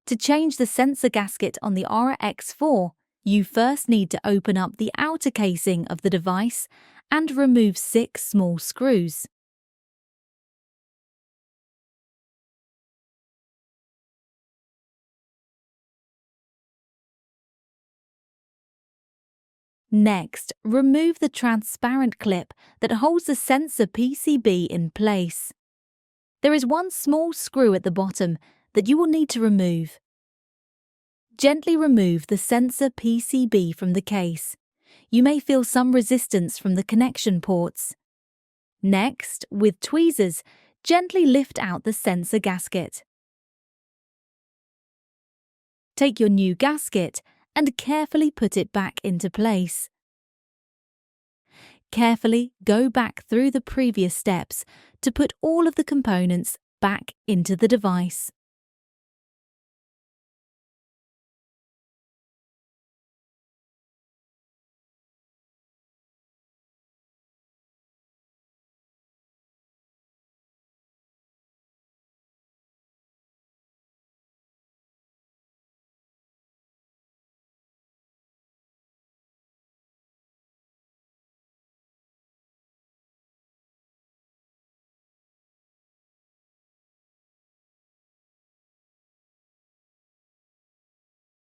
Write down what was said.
To change the sensor gasket on the ARA-X4, you first need to open up the outer casing of the device and remove 6 small screws. Next, remove the transparent clip that holds the sensor PCB in place. There is one small screw at the bottom that you will need to remove. Gently remove the sensor PCB from the case. You may feel some resistance from the connection ports. Next, with tweezers, gently lift out the sensor gasket. Take your new gasket and carefully put it back into place. Carefully go back through the previous steps to put all of the components back into the device.